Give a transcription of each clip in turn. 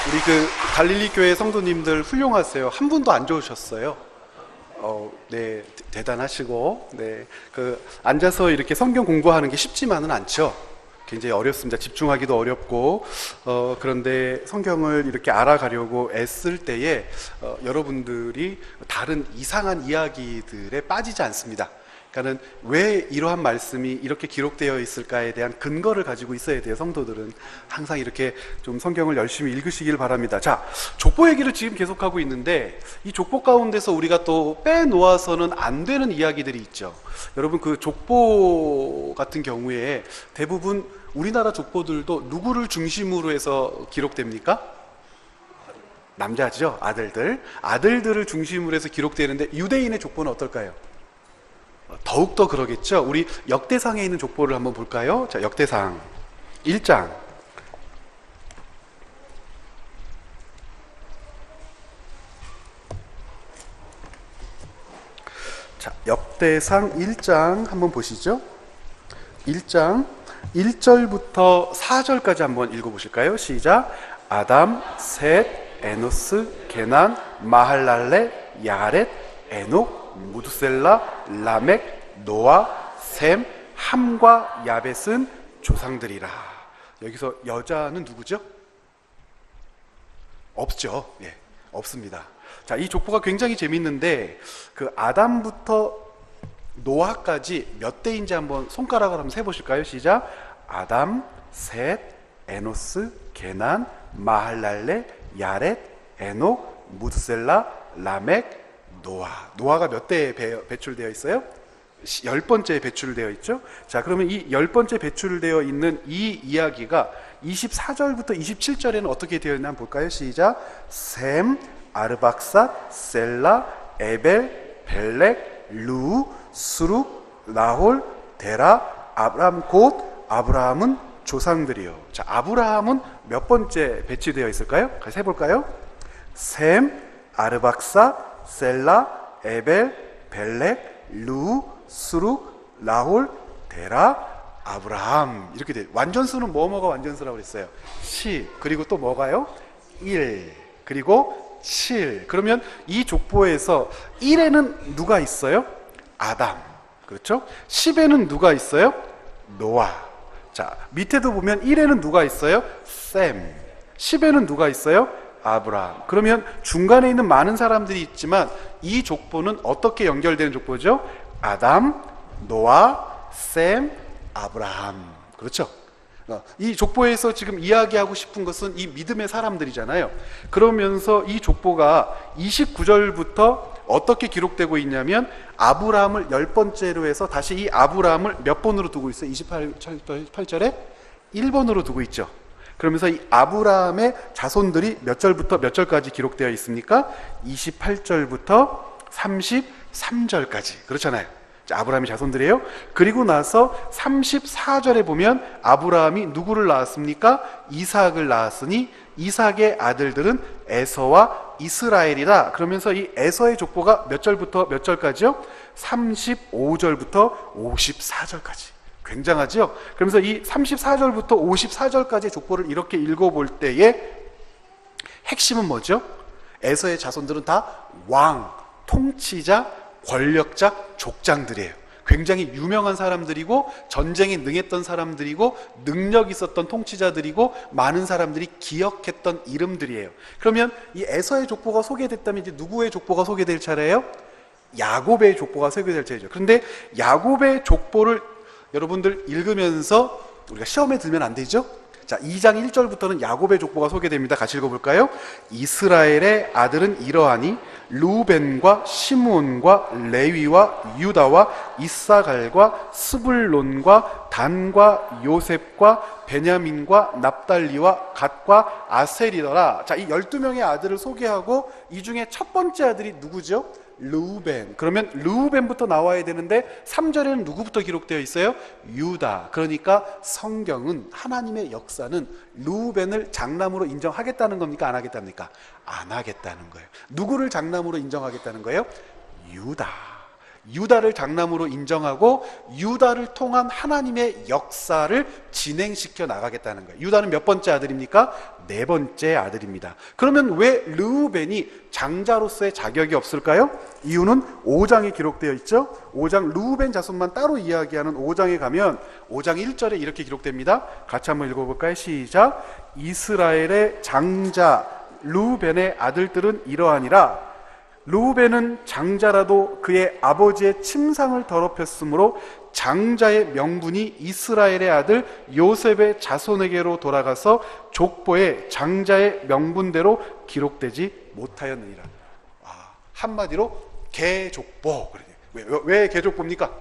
우리 그 갈릴리 교회 성도님들 훌륭하세요. 한 분도 안 좋으셨어요. 네, 대단하시고, 네, 그 앉아서 이렇게 성경 공부하는 게 쉽지만은 않죠. 굉장히 어렵습니다. 집중하기도 어렵고, 그런데 성경을 이렇게 알아가려고 애쓸 때에 여러분들이 다른 이상한 이야기들에 빠지지 않습니다. 그러니까는 왜 이러한 말씀이 이렇게 기록되어 있을까에 대한 근거를 가지고 있어야 돼요. 성도들은 항상 이렇게 좀 성경을 열심히 읽으시길 바랍니다. 자, 족보 얘기를 지금 계속하고 있는데 이 족보 가운데서 우리가 또 빼놓아서는 안 되는 이야기들이 있죠. 여러분, 그 족보 같은 경우에 대부분 우리나라 족보들도 누구를 중심으로 해서 기록됩니까? 남자죠. 아들들을 중심으로 해서 기록되는데 유대인의 족보는 어떨까요? 더욱더 그러겠죠. 우리 역대상에 있는 족보를 한번 볼까요? 자, 역대상 1장. 자, 역대상 1장 한번 보시죠. 1장 1절부터 4절까지 한번 읽어보실까요? 시작. 아담, 셋, 에노스, 게난, 마할랄레, 야렛, 에녹, 무두셀라, 라멕, 노아, 셈, 함과 야벳은 조상들이라. 여기서 여자는 누구죠? 없죠. 예, 없습니다. 자, 이 족보가 굉장히 재밌는데 그 아담부터 노아까지 몇 대인지 한번 손가락을 한번 세보실까요? 시작. 아담, 셋, 에노스, 게난, 마할랄레, 야렛, 에녹, 무두셀라, 라멕, 노아가 몇 대에 배출되어 있어요? 10번째에 배출되어 있죠. 자, 그러면 이 10번째 배출되어 있는 이 이야기가 24절부터 27절에는 어떻게 되어 있나 한번 볼까요? 시작. 셈, 아르박삿, 셀라, 에벨, 벨렉, 루, 수룩, 나홀, 데라, 아브람. 곧 아브라함은 조상들이요. 자, 아브라함은 몇 번째 배치되어 있을까요? 같이 해볼까요? 셈, 아르박삿, 셀라, 에벨, 벨렉, 루, 수룩, 나홀, 데라, 아브라함. 이렇게 돼요. 완전수는 뭐가 완전수라고 그랬어요? 10. 그리고 또 뭐가요? 1. 그리고 7. 그러면 이 족보에서 1에는 누가 있어요? 아담. 그렇죠? 10에는 누가 있어요? 노아. 자, 밑에도 보면 1에는 누가 있어요? 셈. 10에는 누가 있어요? 아브라함. 그러면 중간에 있는 많은 사람들이 있지만 이 족보는 어떻게 연결되는 족보죠? 아담, 노아, 셈, 아브라함. 그렇죠? 이 족보에서 지금 이야기하고 싶은 것은 이 믿음의 사람들이잖아요. 그러면서 이 족보가 29절부터 어떻게 기록되고 있냐면 아브라함을 10번째로 해서 다시 이 아브라함을 몇 번으로 두고 있어요? 28절에 1번으로 두고 있죠. 그러면서 이 아브라함의 자손들이 몇 절부터 몇 절까지 기록되어 있습니까? 28절부터 33절까지. 그렇잖아요. 자, 아브라함의 자손들이에요. 그리고 나서 34절에 보면 아브라함이 누구를 낳았습니까? 이삭을 낳았으니 이삭의 아들들은 에서와 이스라엘이다. 그러면서 이 에서의 족보가 몇 절부터 몇 절까지요? 35절부터 54절까지. 굉장하죠? 그러면서 이 34절부터 54절까지의 족보를 이렇게 읽어볼 때에 핵심은 뭐죠? 에서의 자손들은 다 왕, 통치자, 권력자, 족장들이에요. 굉장히 유명한 사람들이고 전쟁에 능했던 사람들이고 능력 있었던 통치자들이고 많은 사람들이 기억했던 이름들이에요. 그러면 이 에서의 족보가 소개됐다면 이제 누구의 족보가 소개될 차례예요? 야곱의 족보가 소개될 차례죠. 그런데 야곱의 족보를 여러분들 읽으면서 우리가 시험에 들면 안 되죠? 자, 2장 1절부터는 야곱의 족보가 소개됩니다. 같이 읽어볼까요? 이스라엘의 아들은 이러하니 루벤과 시므온과 레위와 유다와 이사갈과 스불론과 단과 요셉과 베냐민과 납달리와 갓과 아셀이더라. 자, 이 12명의 아들을 소개하고 이 중에 첫 번째 아들이 누구죠? 르우벤. 그러면 르우벤부터 나와야 되는데 3절에는 누구부터 기록되어 있어요? 유다. 그러니까 성경은, 하나님의 역사는 르우벤을 장남으로 인정하겠다는 겁니까? 안 하겠답니까? 안 하겠다는 거예요. 누구를 장남으로 인정하겠다는 거예요? 유다. 유다를 장남으로 인정하고 유다를 통한 하나님의 역사를 진행시켜 나가겠다는 거예요. 유다는 몇 번째 아들입니까? 네 번째 아들입니다. 그러면 왜 르우벤이 장자로서의 자격이 없을까요? 이유는 5장에 기록되어 있죠. 5장 르우벤 자손만 따로 이야기하는 5장에 가면 5장 1절에 이렇게 기록됩니다. 같이 한번 읽어볼까요? 시작. 이스라엘의 장자 르우벤의 아들들은 이러하니라. 르우벤은 장자라도 그의 아버지의 침상을 더럽혔으므로 장자의 명분이 이스라엘의 아들 요셉의 자손에게로 돌아가서 족보에 장자의 명분대로 기록되지 못하였느니라. 한마디로 개족보. 왜 개족보입니까?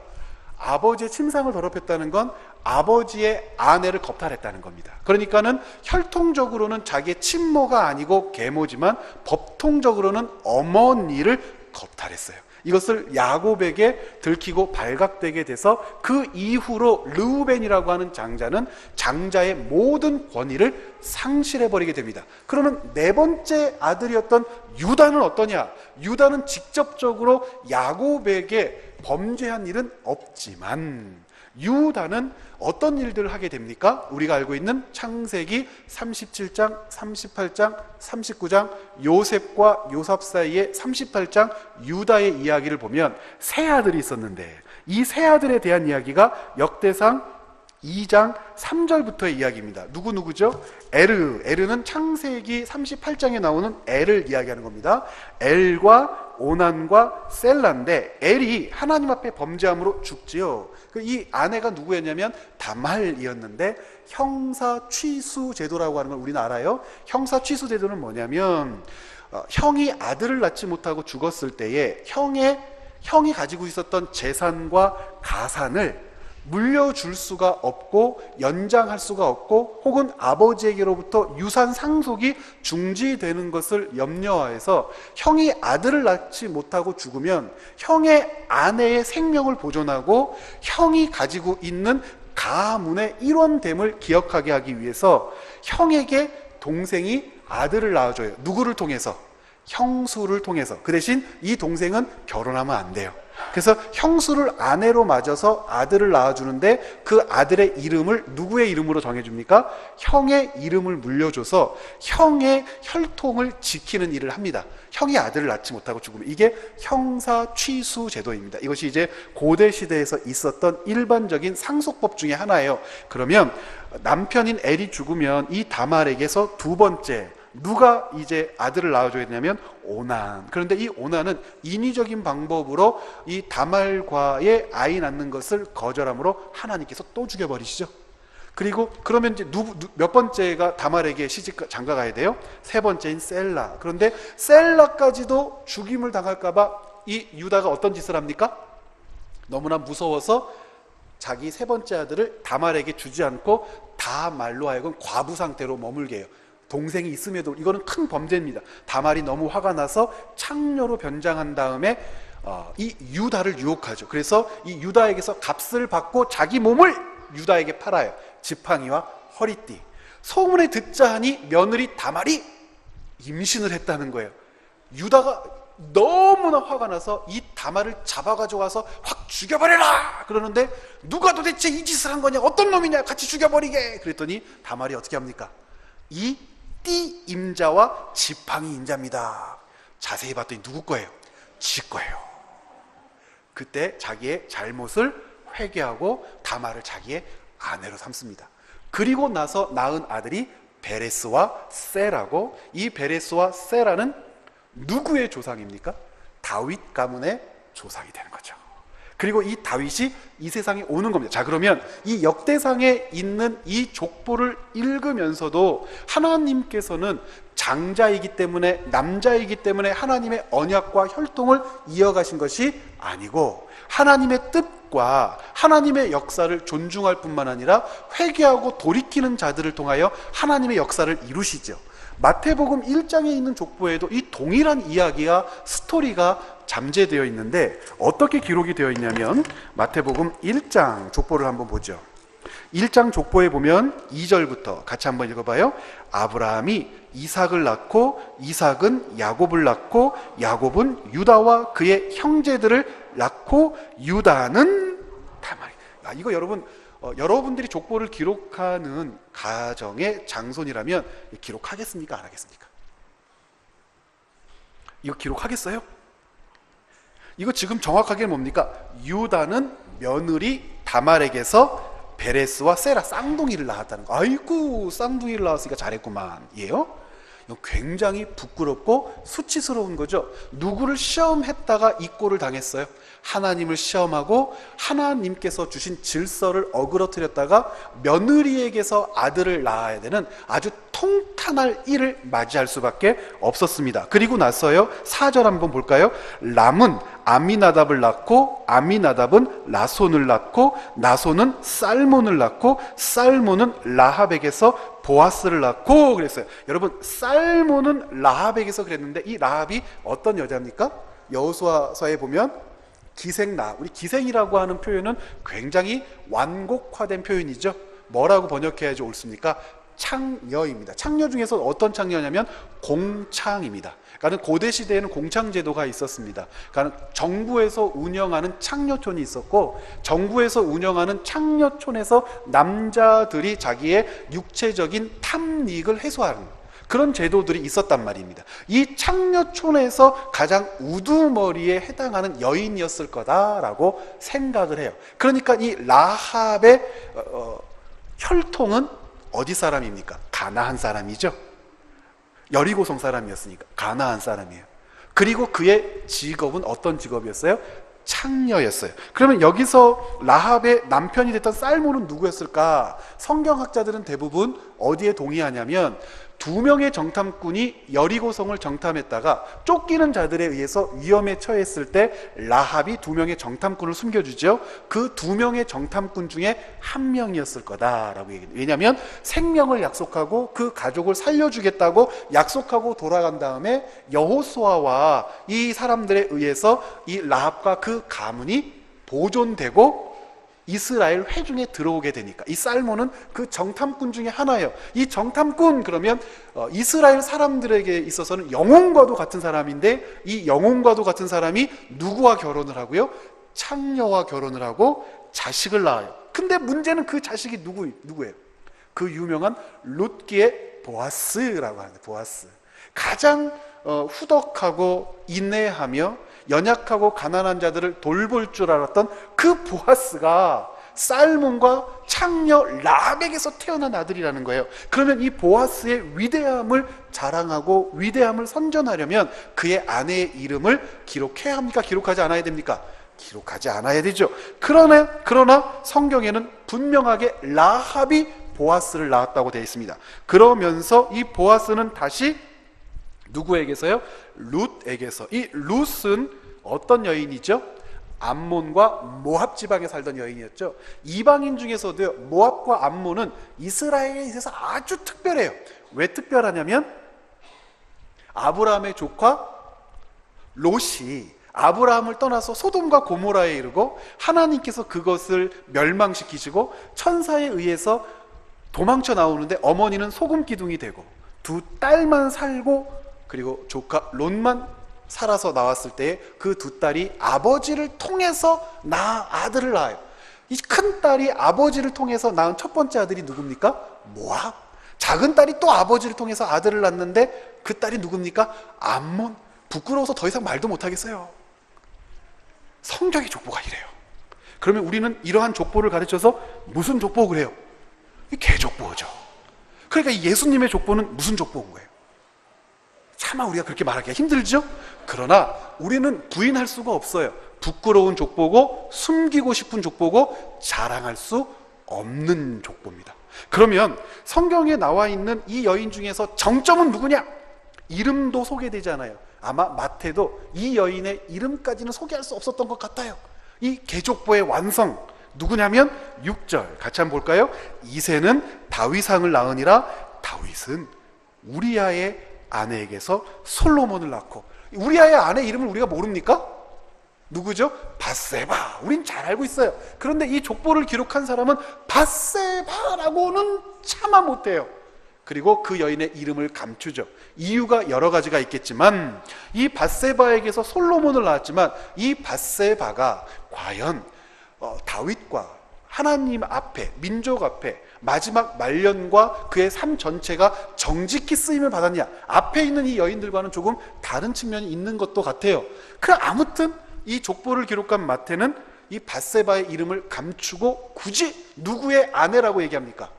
아버지의 침상을 더럽혔다는 건 아버지의 아내를 겁탈했다는 겁니다. 그러니까는 혈통적으로는 자기의 친모가 아니고 계모지만 법통적으로는 어머니를 겁탈했어요. 이것을 야곱에게 들키고 발각되게 돼서 그 이후로 르우벤이라고 하는 장자는 장자의 모든 권위를 상실해버리게 됩니다. 그러면 네 번째 아들이었던 유다는 어떠냐? 유다는 직접적으로 야곱에게 범죄한 일은 없지만 유다는 어떤 일들을 하게 됩니까? 우리가 알고 있는 창세기 37장, 38장, 39장 요셉과 요삽 사이의 38장 유다의 이야기를 보면 세 아들이 있었는데 이 세 아들에 대한 이야기가 역대상 2장 3절부터의 이야기입니다. 누구죠? 에르는 창세기 38장에 나오는 엘을 이야기하는 겁니다. 엘과 오난과 셀라인데 엘이 하나님 앞에 범죄함으로 죽지요. 이 아내가 누구였냐면 다말이었는데 형사 취수 제도라고 하는 걸 우리는 알아요. 형사 취수 제도는 뭐냐면 형이 아들을 낳지 못하고 죽었을 때에 형이 가지고 있었던 재산과 가산을 물려줄 수가 없고 연장할 수가 없고 혹은 아버지에게로부터 유산 상속이 중지되는 것을 염려하여서 형이 아들을 낳지 못하고 죽으면 형의 아내의 생명을 보존하고 형이 가지고 있는 가문의 일원됨을 기억하게 하기 위해서 형에게 동생이 아들을 낳아줘요. 누구를 통해서? 형수를 통해서. 그 대신 이 동생은 결혼하면 안 돼요. 그래서 형수를 아내로 맞아서 아들을 낳아주는데 그 아들의 이름을 누구의 이름으로 정해줍니까? 형의 이름을 물려줘서 형의 혈통을 지키는 일을 합니다. 형이 아들을 낳지 못하고 죽으면 이게 형사 취수 제도입니다. 이것이 이제 고대 시대에서 있었던 일반적인 상속법 중에 하나예요. 그러면 남편인 엘이 죽으면 이 다말에게서 두 번째 누가 이제 아들을 낳아줘야 되냐면 오난. 그런데 이 오난은 인위적인 방법으로 이 다말과의 아이 낳는 것을 거절함으로 하나님께서 또 죽여버리시죠. 그리고 그러면 이제 몇 번째가 다말에게 시집 장가 가야 돼요? 세 번째인 셀라. 그런데 셀라까지도 죽임을 당할까봐 이 유다가 어떤 짓을 합니까? 너무나 무서워서 자기 세 번째 아들을 다말에게 주지 않고 다말로 하여금 과부 상태로 머물게 해요. 동생이 있음에도 이거는 큰 범죄입니다. 다말이 너무 화가 나서 창녀로 변장한 다음에 이 유다를 유혹하죠. 그래서 이 유다에게서 값을 받고 자기 몸을 유다에게 팔아요. 지팡이와 허리띠. 소문에 듣자 하니 며느리 다말이 임신을 했다는 거예요. 유다가 너무나 화가 나서 이 다말을 잡아가지고 와서 확 죽여버려라 그러는데 누가 도대체 이 짓을 한 거냐, 어떤 놈이냐, 같이 죽여버리게. 그랬더니 다말이 어떻게 합니까? 이 띠 임자와 지팡이 임자입니다. 자세히 봤더니 누구 거예요? 지 거예요. 그때 자기의 잘못을 회개하고 다말을 자기의 아내로 삼습니다. 그리고 나서 낳은 아들이 베레스와 세라고, 이 베레스와 세라는 누구의 조상입니까? 다윗 가문의 조상이 되는 거죠. 그리고 이 다윗이 이 세상에 오는 겁니다. 자, 그러면 이 역대상에 있는 이 족보를 읽으면서도 하나님께서는 장자이기 때문에, 남자이기 때문에 하나님의 언약과 혈통을 이어가신 것이 아니고 하나님의 뜻과 하나님의 역사를 존중할 뿐만 아니라 회개하고 돌이키는 자들을 통하여 하나님의 역사를 이루시죠. 마태복음 1장에 있는 족보에도 이 동일한 이야기와 스토리가 잠재되어 있는데 어떻게 기록이 되어 있냐면 마태복음 1장 족보를 한번 보죠. 1장 족보에 보면 2절부터 같이 한번 읽어봐요. 아브라함이 이삭을 낳고 이삭은 야곱을 낳고 야곱은 유다와 그의 형제들을 낳고 유다는 다말에게. 이거 여러분 여러분들이 족보를 기록하는 가정의 장손이라면 기록하겠습니까? 안 하겠습니까? 이거 기록하겠어요? 이거 지금 정확하게 뭡니까? 유다는 며느리 다말에게서 베레스와 세라 쌍둥이를 낳았다는 거. 아이고, 쌍둥이를 낳았으니까 잘했구만. 이에요? 이거 굉장히 부끄럽고 수치스러운 거죠. 누구를 시험했다가 이 꼴을 당했어요? 하나님을 시험하고 하나님께서 주신 질서를 어그러뜨렸다가 며느리에게서 아들을 낳아야 되는 아주 통탄할 일을 맞이할 수밖에 없었습니다. 그리고 나서요, 4절 한번 볼까요? 람은 아미나답을 낳고 아미나답은 나손을 낳고 나손은 살몬을 낳고 살몬은 라합에게서 보아스를 낳고 그랬어요. 여러분, 살몬은 라합에게서 그랬는데 이 라합이 어떤 여자입니까? 여호수아서에 보면 기생나, 우리 기생이라고 하는 표현은 굉장히 완곡화된 표현이죠. 뭐라고 번역해야지 옳습니까? 창녀입니다. 창녀 중에서 어떤 창녀냐면 공창입니다. 그러니까 고대 시대에는 공창 제도가 있었습니다. 그러니까 정부에서 운영하는 창녀촌이 있었고, 정부에서 운영하는 창녀촌에서 남자들이 자기의 육체적인 탐닉을 해소하는 그런 제도들이 있었단 말입니다. 이 창녀촌에서 가장 우두머리에 해당하는 여인이었을 거다라고 생각을 해요. 그러니까 이 라합의 혈통은 어디 사람입니까? 가나안 사람이죠. 여리고성 사람이었으니까 가나안 사람이에요. 그리고 그의 직업은 어떤 직업이었어요? 창녀였어요. 그러면 여기서 라합의 남편이 됐던 살몬은 누구였을까? 성경학자들은 대부분 어디에 동의하냐면 2명의 정탐꾼이 여리고성을 정탐했다가 쫓기는 자들에 의해서 위험에 처했을 때 라합이 2명의 정탐꾼을 숨겨주죠. 그 2명의 정탐꾼 중에 1명이었을 거다라고 얘기해요. 왜냐하면 생명을 약속하고 그 가족을 살려주겠다고 약속하고 돌아간 다음에 여호수아와 이 사람들에 의해서 이 라합과 그 가문이 보존되고 이스라엘 회중에 들어오게 되니까 이 살몬은 그 정탐꾼 중에 하나예요. 이 정탐꾼, 그러면 이스라엘 사람들에게 있어서는 영혼과도 같은 사람인데, 이 영혼과도 같은 사람이 누구와 결혼을 하고요? 창녀와 결혼을 하고 자식을 낳아요. 근데 문제는 그 자식이 누구예요? 그 유명한 룻기의 보아스라고 하는데, 보아스, 가장 후덕하고 인내하며 연약하고 가난한 자들을 돌볼 줄 알았던 그 보아스가 살몬과 창녀 라합에게서 태어난 아들이라는 거예요. 그러면 이 보아스의 위대함을 자랑하고 위대함을 선전하려면 그의 아내의 이름을 기록해야 합니까? 기록하지 않아야 됩니까? 기록하지 않아야 되죠. 그러나 성경에는 분명하게 라합이 보아스를 낳았다고 되어 있습니다. 그러면서 이 보아스는 다시 누구에게서요? 룻에게서. 이 룻은 어떤 여인이죠? 암몬과 모압 지방에 살던 여인이었죠. 이방인 중에서도 모압과 암몬은 이스라엘에 있어서 아주 특별해요. 왜 특별하냐면 아브라함의 조카 롯이 아브라함을 떠나서 소돔과 고모라에 이르고 하나님께서 그것을 멸망시키시고 천사에 의해서 도망쳐 나오는데 어머니는 소금 기둥이 되고 2 딸만 살고 그리고 조카 롯만 살아서 나왔을 때 그 2 딸이 아버지를 통해서 아들을 낳아요. 이 큰 딸이 아버지를 통해서 낳은 첫 번째 아들이 누굽니까? 모압. 작은 딸이 또 아버지를 통해서 아들을 낳는데 그 딸이 누굽니까? 암몬. 부끄러워서 더 이상 말도 못하겠어요. 성경의 족보가 이래요. 그러면 우리는 이러한 족보를 가르쳐서 무슨 족보 그래요? 개족보죠. 그러니까 예수님의 족보는 무슨 족보인 거예요? 차마 우리가 그렇게 말하기가 힘들죠? 그러나 우리는 부인할 수가 없어요. 부끄러운 족보고 숨기고 싶은 족보고 자랑할 수 없는 족보입니다. 그러면 성경에 나와 있는 이 여인 중에서 정점은 누구냐? 이름도 소개되지 않아요. 아마 마태도 이 여인의 이름까지는 소개할 수 없었던 것 같아요. 이 개족보의 완성 누구냐면 6절 같이 한번 볼까요? 이새는 다윗왕을 낳으니라. 다윗은 우리아의 아내에게서 솔로몬을 낳고. 우리아의 아내 이름을 우리가 모릅니까? 누구죠? 밧세바. 우린 잘 알고 있어요. 그런데 이 족보를 기록한 사람은 밧세바라고는 차마 못해요. 그리고 그 여인의 이름을 감추죠. 이유가 여러 가지가 있겠지만 이 밧세바에게서 솔로몬을 낳았지만 이 밧세바가 과연 다윗과 하나님 앞에, 민족 앞에 마지막 말년과 그의 삶 전체가 정직히 쓰임을 받았냐, 앞에 있는 이 여인들과는 조금 다른 측면이 있는 것도 같아요. 아무튼 이 족보를 기록한 마태는 이 밧세바의 이름을 감추고 굳이 누구의 아내라고 얘기합니까?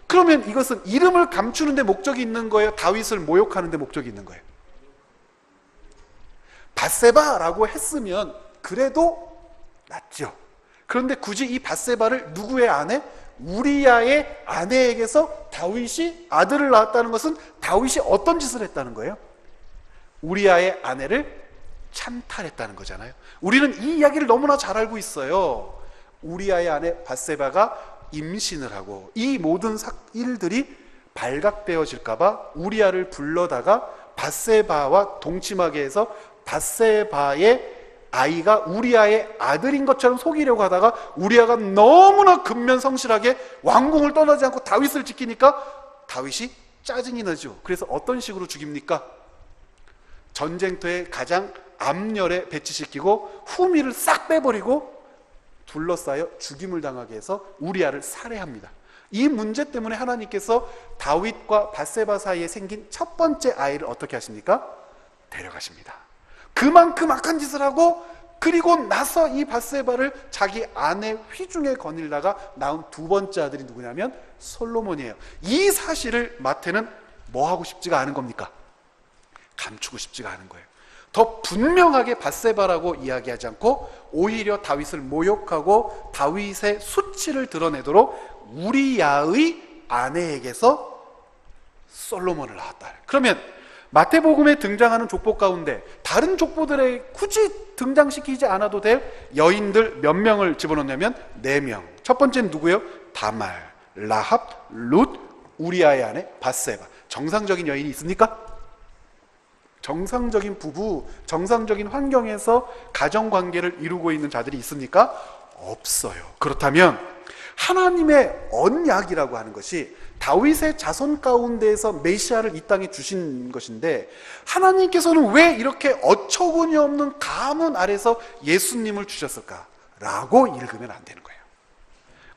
그러면 이것은 이름을 감추는 데 목적이 있는 거예요? 다윗을 모욕하는 데 목적이 있는 거예요? 밧세바라고 했으면 그래도 낫죠. 그런데 굳이 이 밧세바를 누구의 아내? 우리야의 아내에게서 다윗이 아들을 낳았다는 것은 다윗이 어떤 짓을 했다는 거예요? 우리야의 아내를 찬탈했다는 거잖아요. 우리는 이 이야기를 너무나 잘 알고 있어요. 우리야의 아내 밧세바가 임신을 하고 이 모든 일들이 발각되어질까봐 우리야를 불러다가 밧세바와 동침하게 해서 밧세바의 아이가 우리야의 아들인 것처럼 속이려고 하다가 우리야가 너무나 근면성실하게 왕궁을 떠나지 않고 다윗을 지키니까 다윗이 짜증이 나죠. 그래서 어떤 식으로 죽입니까? 전쟁터에 가장 앞열에 배치시키고 후미를 싹 빼버리고 둘러싸여 죽임을 당하게 해서 우리야를 살해합니다. 이 문제 때문에 하나님께서 다윗과 밧세바 사이에 생긴 첫 번째 아이를 어떻게 하십니까? 데려가십니다. 그만큼 악한 짓을 하고 그리고 나서 이 밧세바를 자기 아내 휘중에 거닐다가 낳은 두 번째 아들이 누구냐면 솔로몬이에요. 이 사실을 마태는 뭐 하고 싶지가 않은 겁니까? 감추고 싶지가 않은 거예요. 더 분명하게 밧세바라고 이야기하지 않고 오히려 다윗을 모욕하고 다윗의 수치를 드러내도록 우리야의 아내에게서 솔로몬을 낳았다. 그러면 마태복음에 등장하는 족보 가운데 다른 족보들에 굳이 등장시키지 않아도 될 여인들 몇 명을 집어넣냐면 4명. 첫 번째는 누구예요? 다말, 라합, 룻, 우리야의 아내 밧세바. 정상적인 여인이 있습니까? 정상적인 부부, 정상적인 환경에서 가정관계를 이루고 있는 자들이 있습니까? 없어요. 그렇다면 하나님의 언약이라고 하는 것이 다윗의 자손 가운데에서 메시아를 이 땅에 주신 것인데 하나님께서는 왜 이렇게 어처구니 없는 가문 아래서 예수님을 주셨을까라고 읽으면 안 되는 거예요.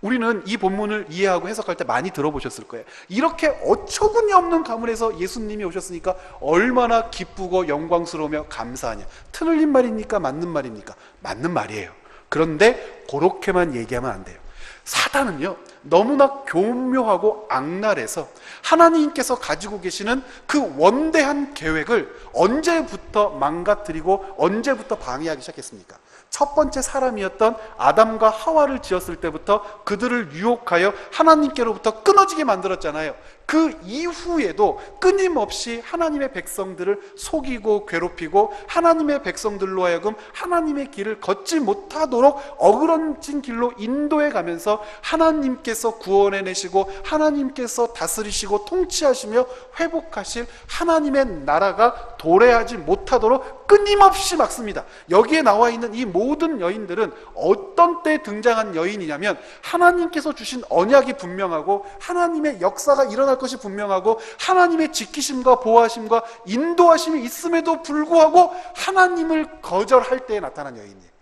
우리는 이 본문을 이해하고 해석할 때 많이 들어보셨을 거예요. 이렇게 어처구니 없는 가문에서 예수님이 오셨으니까 얼마나 기쁘고 영광스러우며 감사하냐. 틀린 말입니까? 맞는 말입니까? 맞는 말이에요. 그런데 그렇게만 얘기하면 안 돼요. 사단은요 너무나 교묘하고 악랄해서 하나님께서 가지고 계시는 그 원대한 계획을 언제부터 망가뜨리고 언제부터 방해하기 시작했습니까? 첫 번째 사람이었던 아담과 하와를 지었을 때부터 그들을 유혹하여 하나님께로부터 끊어지게 만들었잖아요. 그 이후에도 끊임없이 하나님의 백성들을 속이고 괴롭히고 하나님의 백성들로 하여금 하나님의 길을 걷지 못하도록 어그러진 길로 인도해 가면서 하나님께서 구원해내시고 하나님께서 다스리시고 통치하시며 회복하실 하나님의 나라가 도래하지 못하도록 끊임없이 막습니다. 여기에 나와 있는 이 모든 여인들은 어떤 때 등장한 여인이냐면 하나님께서 주신 언약이 분명하고 하나님의 역사가 일어날 것이 분명하고 하나님의 지키심과 보호하심과 인도하심이 있음에도 불구하고 하나님을 거절할 때에 나타난 여인이에요.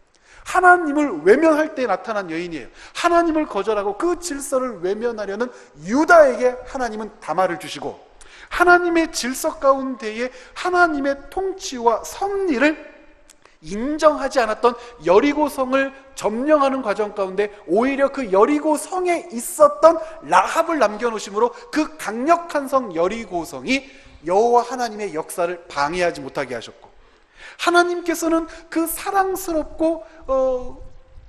하나님을 외면할 때에 나타난 여인이에요. 하나님을 거절하고 그 질서를 외면하려는 유다에게 하나님은 다말을 주시고 하나님의 질서 가운데에 하나님의 통치와 섭리를 인정하지 않았던 여리고성을 점령하는 과정 가운데 오히려 그 여리고성에 있었던 라합을 남겨놓으심으로 그 강력한 성 여리고성이 여호와 하나님의 역사를 방해하지 못하게 하셨고 하나님께서는 그 사랑스럽고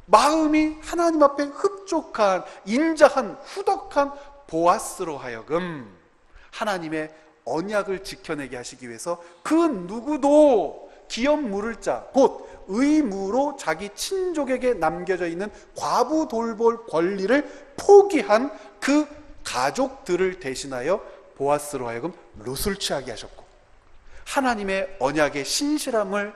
마음이 하나님 앞에 흡족한 인자한 후덕한 보아스로 하여금 하나님의 언약을 지켜내게 하시기 위해서 그 누구도 기업 물을 자, 곧 의무로 자기 친족에게 남겨져 있는 과부 돌볼 권리를 포기한 그 가족들을 대신하여 보아스로 하여금 룻을 취하게 하셨고 하나님의 언약의 신실함을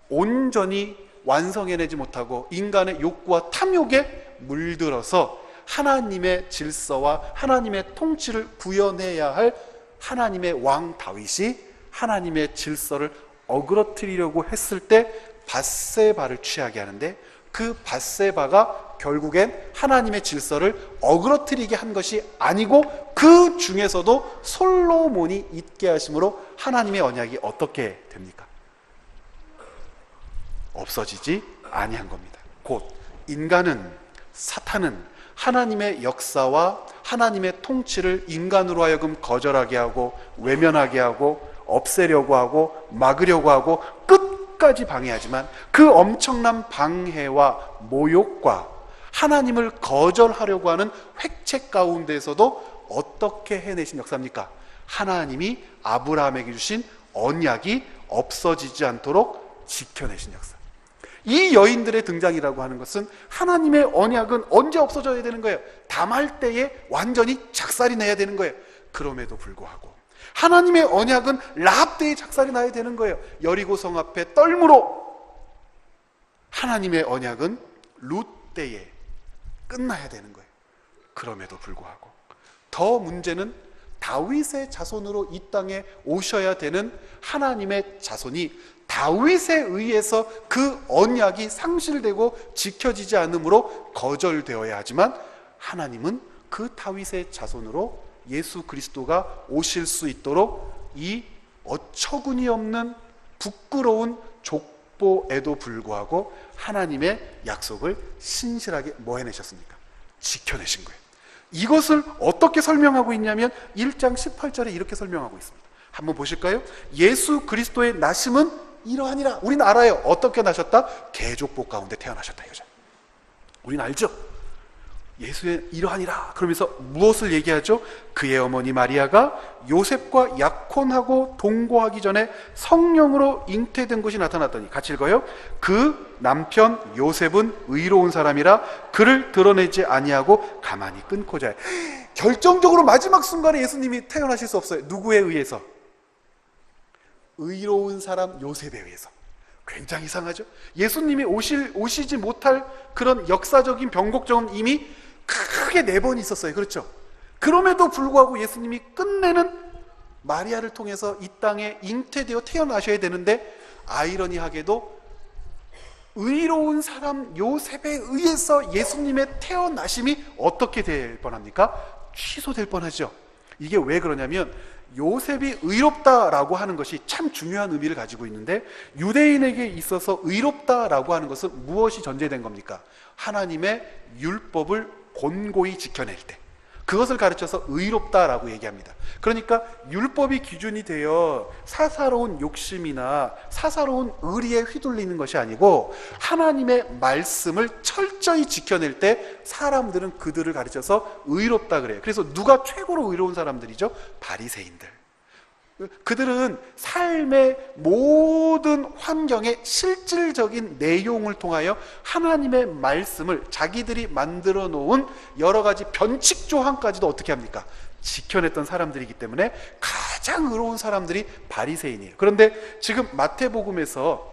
온전히 완성해내지 못하고 인간의 욕구와 탐욕에 물들어서 하나님의 질서와 하나님의 통치를 구현해야 할 하나님의 왕 다윗이 하나님의 질서를 어그러뜨리려고 했을 때 밧세바를 취하게 하는데, 그 밧세바가 결국엔 하나님의 질서를 어그러뜨리게 한 것이 아니고 그 중에서도 솔로몬이 있게 하심으로 하나님의 언약이 어떻게 됩니까? 없어지지 아니한 겁니다. 곧 인간은, 사탄은 하나님의 역사와 하나님의 통치를 인간으로 하여금 거절하게 하고 외면하게 하고 없애려고 하고 막으려고 하고 끝까지 방해하지만, 그 엄청난 방해와 모욕과 하나님을 거절하려고 하는 획책 가운데에서도 어떻게 해내신 역사입니까? 하나님이 아브라함에게 주신 언약이 없어지지 않도록 지켜내신 역사. 이 여인들의 등장이라고 하는 것은 하나님의 언약은 언제 없어져야 되는 거예요? 담할 때에 완전히 작살이 나야 되는 거예요. 그럼에도 불구하고 하나님의 언약은 라합 때에 작살이 나야 되는 거예요. 여리고 성 앞에 떨므로 하나님의 언약은 룻 때에 끝나야 되는 거예요. 그럼에도 불구하고 더 문제는 다윗의 자손으로 이 땅에 오셔야 되는 하나님의 자손이 다윗에 의해서 그 언약이 상실되고 지켜지지 않으므로 거절되어야 하지만, 하나님은 그 다윗의 자손으로 예수 그리스도가 오실 수 있도록 이 어처구니 없는 부끄러운 족보에도 불구하고 하나님의 약속을 신실하게 뭐 해내셨습니까? 지켜내신 거예요. 이것을 어떻게 설명하고 있냐면 1장 18절에 이렇게 설명하고 있습니다. 한번 보실까요? 예수 그리스도의 나심은 이러하니라. 우리는 알아요. 어떻게 나셨다? 개족보 가운데 태어나셨다 이거죠. 우리는 알죠? 예수의 이러하니라 그러면서 무엇을 얘기하죠? 그의 어머니 마리아가 요셉과 약혼하고 동거하기 전에 성령으로 잉태된 것이 나타났더니, 같이 읽어요. 그 남편 요셉은 의로운 사람이라 그를 드러내지 아니하고 가만히 끊고자 해. 결정적으로 마지막 순간에 예수님이 태어나실 수 없어요. 누구에 의해서? 의로운 사람 요셉에 의해서. 굉장히 이상하죠? 예수님이 오시지 못할 그런 역사적인 변곡점은 이미 크게 4번 있었어요. 그렇죠? 그럼에도 불구하고 예수님이 끝내는 마리아를 통해서 이 땅에 잉태되어 태어나셔야 되는데, 아이러니하게도 의로운 사람 요셉에 의해서 예수님의 태어나심이 어떻게 될 뻔합니까? 취소될 뻔하죠. 이게 왜 그러냐면, 요셉이 의롭다라고 하는 것이 참 중요한 의미를 가지고 있는데, 유대인에게 있어서 의롭다라고 하는 것은 무엇이 전제된 겁니까? 하나님의 율법을 곤고히 지켜낼 때, 그것을 가르쳐서 의롭다라고 얘기합니다. 그러니까 율법이 기준이 되어 사사로운 욕심이나 사사로운 의리에 휘둘리는 것이 아니고, 하나님의 말씀을 철저히 지켜낼 때 사람들은 그들을 가르쳐서 의롭다 그래요. 그래서 누가 최고로 의로운 사람들이죠? 바리새인들. 그들은 삶의 모든 환경의 실질적인 내용을 통하여 하나님의 말씀을 자기들이 만들어 놓은 여러 가지 변칙 조항까지도 어떻게 합니까? 지켜냈던 사람들이기 때문에 가장 의로운 사람들이 바리새인이에요. 그런데 지금 마태복음에서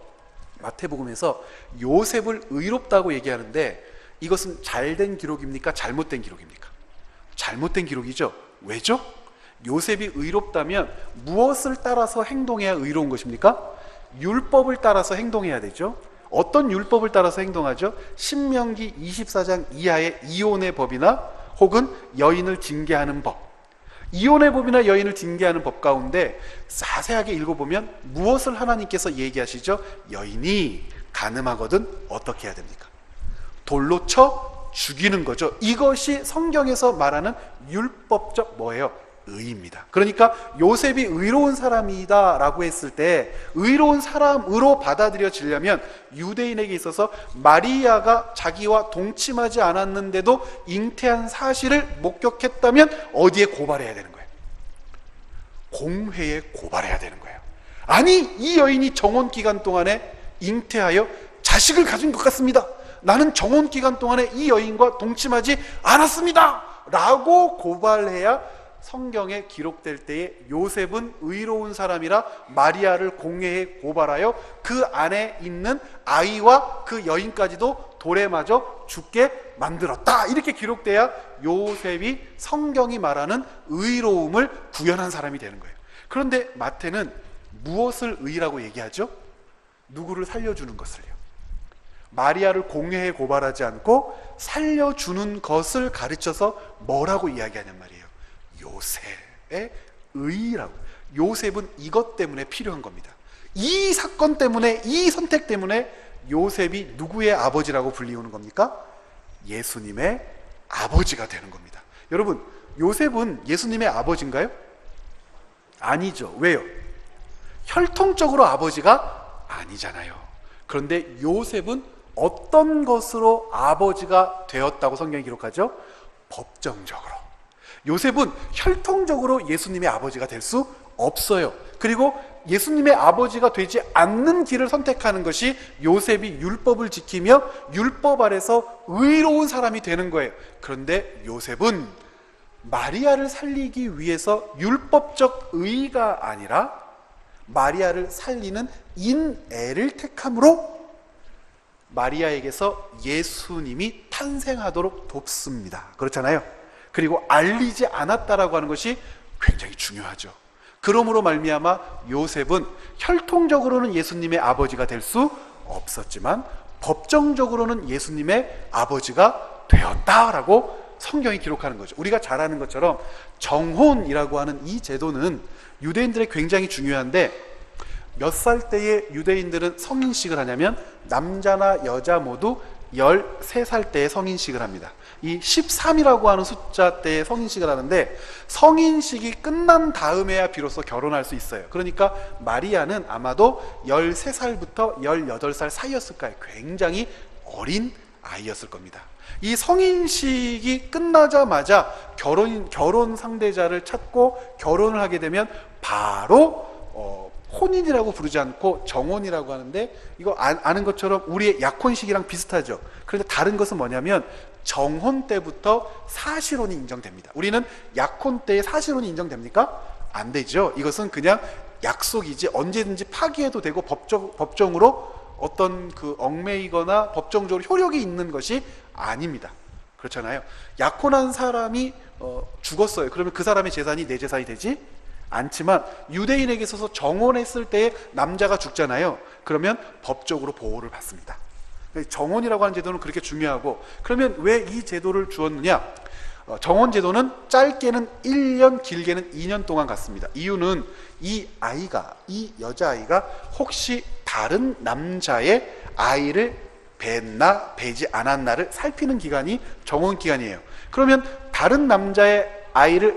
요셉을 의롭다고 얘기하는데, 이것은 잘된 기록입니까? 잘못된 기록입니까? 잘못된 기록이죠. 왜죠? 요셉이 의롭다면 무엇을 따라서 행동해야 의로운 것입니까? 율법을 따라서 행동해야 되죠. 어떤 율법을 따라서 행동하죠? 신명기 24장 이하의 이혼의 법이나 혹은 여인을 징계하는 법, 이혼의 법이나 여인을 징계하는 법 가운데 자세하게 읽어보면 무엇을 하나님께서 얘기하시죠? 여인이 간음하거든 어떻게 해야 됩니까? 돌로 쳐 죽이는 거죠. 이것이 성경에서 말하는 율법적 뭐예요? 의입니다. 그러니까 요셉이 의로운 사람이다 라고 했을 때, 의로운 사람으로 받아들여지려면 유대인에게 있어서 마리아가 자기와 동침하지 않았는데도 잉태한 사실을 목격했다면 어디에 고발해야 되는 거예요? 공회에 고발해야 되는 거예요. 아니, 이 여인이 정혼 기간 동안에 잉태하여 자식을 가진 것 같습니다. 나는 정혼 기간 동안에 이 여인과 동침하지 않았습니다 라고 고발해야 성경에 기록될 때에 요셉은 의로운 사람이라 마리아를 공회에 고발하여 그 안에 있는 아이와 그 여인까지도 돌에 맞아 죽게 만들었다 이렇게 기록돼야 요셉이 성경이 말하는 의로움을 구현한 사람이 되는 거예요. 그런데 마태는 무엇을 의라고 얘기하죠? 누구를 살려주는 것을요. 마리아를 공회에 고발하지 않고 살려주는 것을 가르쳐서 뭐라고 이야기하냔 말이에요. 요셉의 의라고. 요셉은 이것 때문에 필요한 겁니다. 이 사건 때문에, 이 선택 때문에 요셉이 누구의 아버지라고 불리우는 겁니까? 예수님의 아버지가 되는 겁니다. 여러분, 요셉은 예수님의 아버지인가요? 아니죠. 왜요? 혈통적으로 아버지가 아니잖아요. 그런데 요셉은 어떤 것으로 아버지가 되었다고 성경이 기록하죠? 법정적으로. 요셉은 혈통적으로 예수님의 아버지가 될 수 없어요. 그리고 예수님의 아버지가 되지 않는 길을 선택하는 것이 요셉이 율법을 지키며 율법 아래서 의로운 사람이 되는 거예요. 그런데 요셉은 마리아를 살리기 위해서 율법적 의가 아니라 마리아를 살리는 인애를 택함으로 마리아에게서 예수님이 탄생하도록 돕습니다. 그렇잖아요. 그리고 알리지 않았다라고 하는 것이 굉장히 중요하죠. 그러므로 말미암아 요셉은 혈통적으로는 예수님의 아버지가 될 수 없었지만 법정적으로는 예수님의 아버지가 되었다라고 성경이 기록하는 거죠. 우리가 잘 아는 것처럼 정혼이라고 하는 이 제도는 유대인들에 굉장히 중요한데, 몇 살 때에 유대인들은 성인식을 하냐면 남자나 여자 모두 13살 때에 성인식을 합니다. 이 13이라고 하는 숫자 때에 성인식을 하는데, 성인식이 끝난 다음에야 비로소 결혼할 수 있어요. 그러니까 마리아는 아마도 13살부터 18살 사이였을 거예요. 굉장히 어린 아이였을 겁니다. 이 성인식이 끝나자마자 결혼 상대자를 찾고 결혼을 하게 되면 바로 혼인이라고 부르지 않고 정혼이라고 하는데, 이거 아는 것처럼 우리의 약혼식이랑 비슷하죠. 그런데 다른 것은 뭐냐면 정혼 때부터 사실혼이 인정됩니다. 우리는 약혼 때에 사실혼이 인정됩니까? 안 되죠. 이것은 그냥 약속이지 언제든지 파기해도 되고 법정으로 어떤 그 얽매이거나 법정적으로 효력이 있는 것이 아닙니다. 그렇잖아요. 약혼한 사람이 죽었어요. 그러면 그 사람의 재산이 내 재산이 되지 않지만, 유대인에게 있어서 정혼했을 때 남자가 죽잖아요. 그러면 법적으로 보호를 받습니다. 정혼이라고 하는 제도는 그렇게 중요하고, 그러면 왜 이 제도를 주었느냐? 정혼 제도는 짧게는 1년, 길게는 2년 동안 갔습니다. 이유는 이 여자아이가 혹시 다른 남자의 아이를 뵀나 뵈지 않았나를 살피는 기간이 정혼 기간이에요. 그러면 다른 남자의 아이를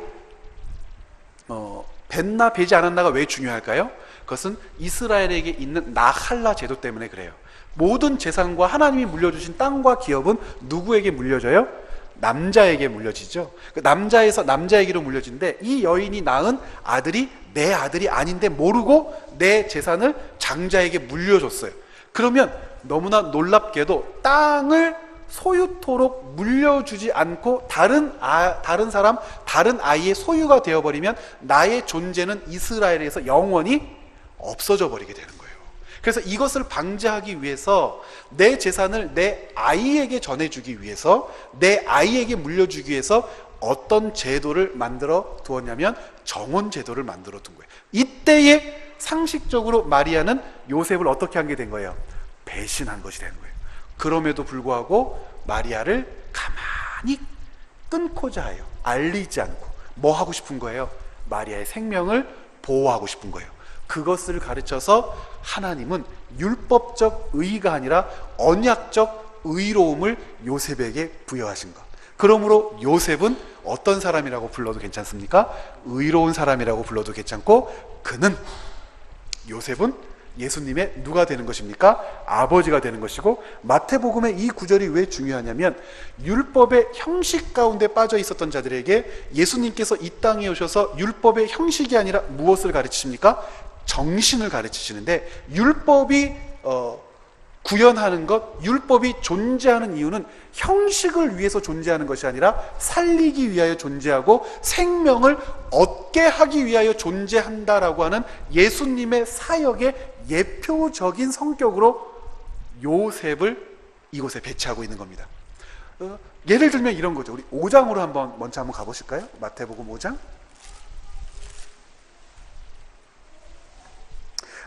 뵀나 뵈지 않았나가 왜 중요할까요? 그것은 이스라엘에게 있는 나할라 제도 때문에 그래요. 모든 재산과 하나님이 물려주신 땅과 기업은 누구에게 물려져요? 남자에게 물려지죠. 남자에서 남자에게로 물려지는데, 이 여인이 낳은 아들이 내 아들이 아닌데 모르고 내 재산을 장자에게 물려줬어요. 그러면 너무나 놀랍게도 땅을 소유토록 물려주지 않고 다른 아이의 소유가 되어버리면 나의 존재는 이스라엘에서 영원히 없어져 버리게 되는 거예요. 그래서 이것을 방지하기 위해서 내 재산을 내 아이에게 전해주기 위해서, 내 아이에게 물려주기 위해서 어떤 제도를 만들어 두었냐면 정혼 제도를 만들어 둔 거예요. 이때에 상식적으로 마리아는 요셉을 어떻게 한 게 된 거예요? 배신한 것이 되는 거예요. 그럼에도 불구하고 마리아를 가만히 끊고자 해요. 알리지 않고. 뭐 하고 싶은 거예요? 마리아의 생명을 보호하고 싶은 거예요. 그것을 가르쳐서 하나님은 율법적 의가 아니라 언약적 의로움을 요셉에게 부여하신 것. 그러므로 요셉은 어떤 사람이라고 불러도 괜찮습니까? 의로운 사람이라고 불러도 괜찮고, 요셉은 예수님의 누가 되는 것입니까? 아버지가 되는 것이고, 마태복음의 이 구절이 왜 중요하냐면, 율법의 형식 가운데 빠져 있었던 자들에게 예수님께서 이 땅에 오셔서 율법의 형식이 아니라 무엇을 가르치십니까? 정신을 가르치시는데, 율법이 구현하는 것, 율법이 존재하는 이유는 형식을 위해서 존재하는 것이 아니라 살리기 위하여 존재하고 생명을 얻게 하기 위하여 존재한다라고 하는 예수님의 사역의 예표적인 성격으로 요셉을 이곳에 배치하고 있는 겁니다. 예를 들면 이런 거죠. 우리 5장으로 먼저 한번 가보실까요? 마태복음 5장.